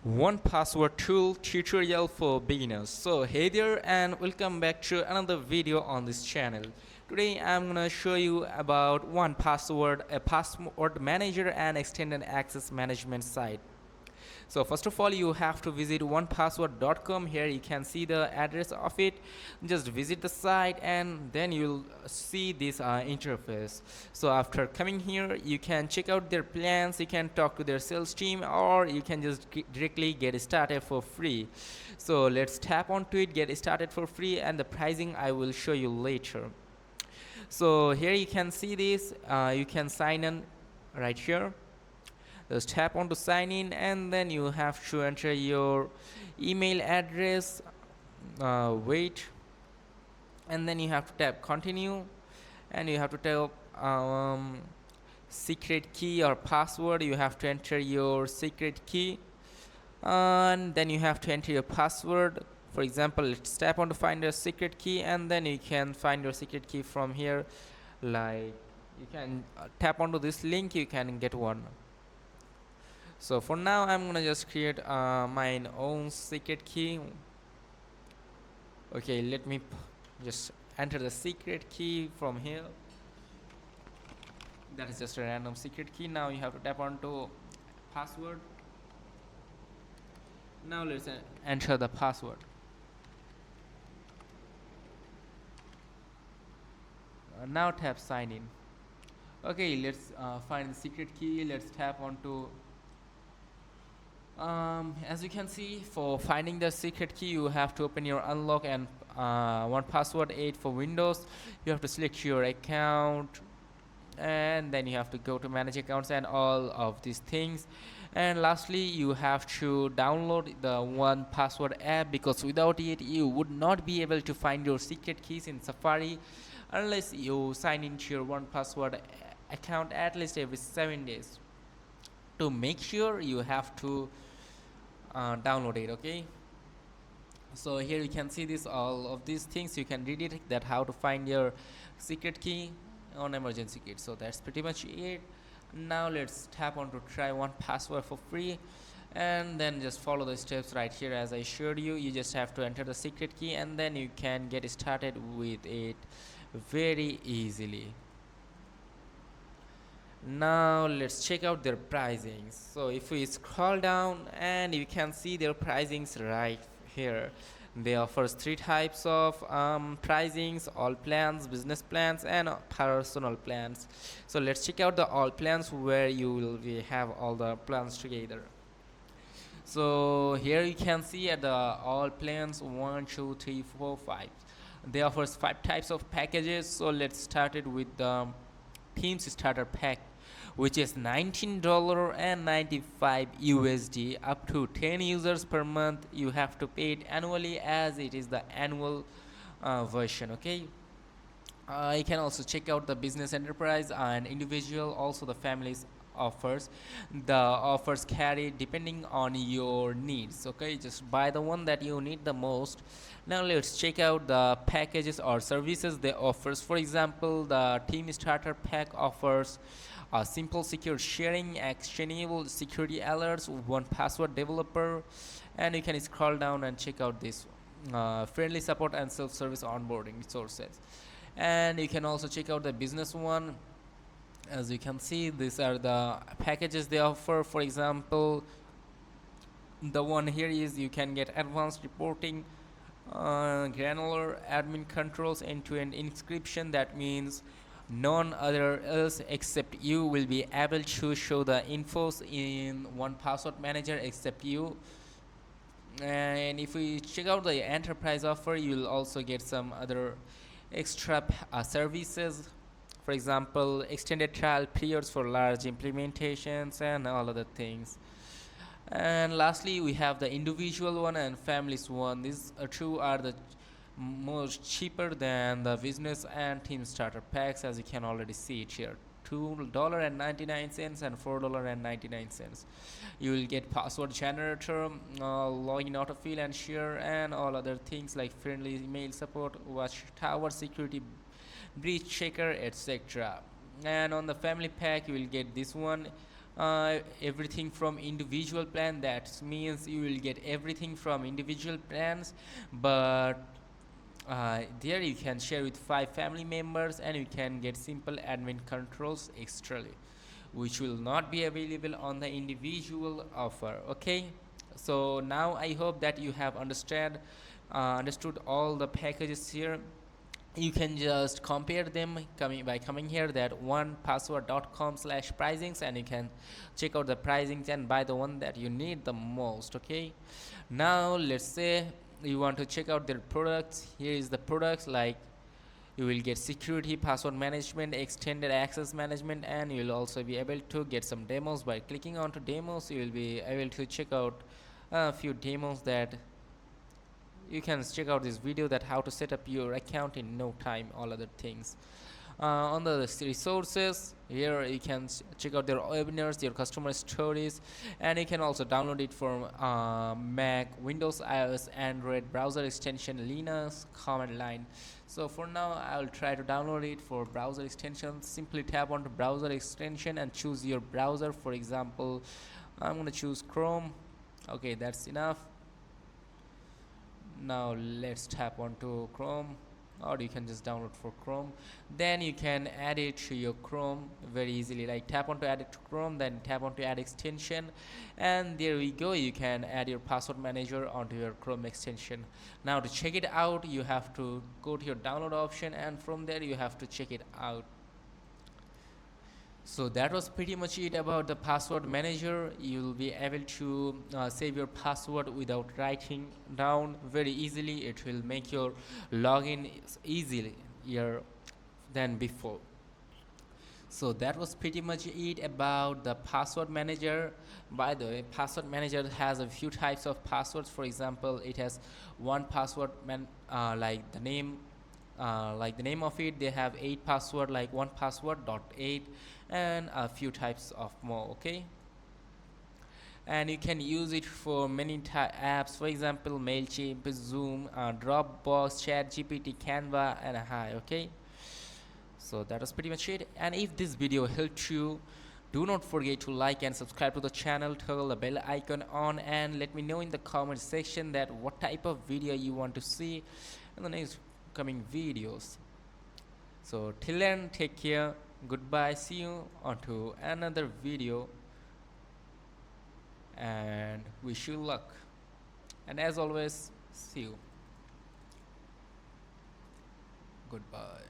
One password tool tutorial for beginners. So hey there and welcome back to another video on this channel. Today I'm gonna show you about one password, a password manager and extended access management site. So first of all, you have to visit 1Password.com. Here you can see the address of it. Just visit the site and then you'll see this interface. So after coming here, you can check out their plans, you can talk to their sales team, or you can just directly get started for free. So let's tap onto it, get started for free, and the pricing I will show you later. So here you can see this, you can sign in right here. Just tap on to sign in and then you have to enter your email address, wait, and then you have to tap continue and you have to tap secret key or password. You have to enter your secret key and then you have to enter your password. For example, let's tap on to find your secret key and then you can find your secret key from here. Like you can tap onto this link, you can get one. So for now I'm gonna just create my own secret key. Okay, let me just enter the secret key from here. That is just a random secret key. Now you have to tap onto password. Now let's enter the password. Now tap sign in. Okay, let's find the secret key. Let's tap onto as you can see, for finding the secret key, you have to open your unlock and 1Password 8 for Windows. You have to select your account and then you have to go to manage accounts and all of these things. And lastly, you have to download the 1Password app, because without it you would not be able to find your secret keys in Safari unless you sign into your 1Password account at least every 7 days. To make sure, you have to download it. Okay, so here you can see this, all of these things you can read it, that how to find your secret key on emergency kit. So that's pretty much it. Now let's tap on to try 1Password for free and then just follow the steps right here as I showed you. You just have to enter the secret key and then you can get started with it very easily. Now let's check out their pricings. So if we scroll down and you can see their pricings right here. They offer three types of pricings: all plans, business plans, and personal plans. So let's check out the all plans, where you will have all the plans together. So here you can see at the all plans 1, 2, 3, 4, 5. They offer 5 types of packages. So let's start it with the themes starter pack, which is $19.95 USD. Up to 10 users per month. You have to pay it annually, as it is the annual version. Okay, you can also check out the business, enterprise, and individual, also the families offers. The offers carry depending on your needs. Okay, just buy the one that you need the most. Now let's check out the packages or services they offers. For example, the team starter pack offers simple secure sharing, actionable security alerts, 1Password developer, and you can scroll down and check out this friendly support and self-service onboarding resources. And you can also check out the business one. As you can see, these are the packages they offer. For example, the one here is you can get advanced reporting, granular admin controls, end-to-end encryption. That means none other else except you will be able to show the infos in 1Password manager except you. And if we check out the enterprise offer, you'll also get some other extra services. For example, extended trial periods for large implementations and all other things. And lastly, we have the individual one and families one. These two are the most cheaper than the business and team starter packs, as you can already see it here. $2.99 and $4.99. You will get password generator, login, autofill and share, and all other things like friendly email support, watchtower security, breach checker, etc. And on the family pack you will get this one, everything from individual plan. That means you will get everything from individual plans, but there you can share with 5 family members, and you can get simple admin controls extrally, which will not be available on the individual offer. Okay, so now I hope that you have understood all the packages here. You can just compare them coming here that 1password.com/pricings, and you can check out the pricings and buy the one that you need the most. Okay, now let's say you want to check out their products. Here is the products, like you will get security, password management, extended access management, and you will also be able to get some demos. By clicking onto demos, you will be able to check out a few demos that you can check out this video that how to set up your account in no time, all other things. On the resources, here you can check out their webinars, their customer stories, and you can also download it from Mac, Windows, iOS, Android, browser extension, Linux, command line. So for now I'll try to download it for browser extension. Simply tap onto browser extension and choose your browser. For example, I'm gonna choose Chrome. Okay, that's enough. Now let's tap onto Chrome, or you can just download for Chrome. Then you can add it to your Chrome very easily, like tap onto add it to Chrome, then tap onto add extension, and there we go, you can add your password manager onto your Chrome extension. Now to check it out, you have to go to your download option, and from there you have to check it out. So that was pretty much it about the password manager. You'll be able to save your password without writing down very easily. It will make your login easier than before. So that was pretty much it about the password manager. By the way, password manager has a few types of passwords. For example, it has 1Password like the name of it. They have 8 password, like 1Password.8, and a few types of more. Okay, and you can use it for many apps. For example, Mailchimp, Zoom, Dropbox, ChatGPT, Canva, and Hi. Okay, so that was pretty much it. And if this video helped you, do not forget to like and subscribe to the channel, toggle the bell icon on, and let me know in the comment section that what type of video you want to see in the next coming videos. So till then, take care, goodbye, see you on to another video, and wish you luck, and as always, see you, goodbye.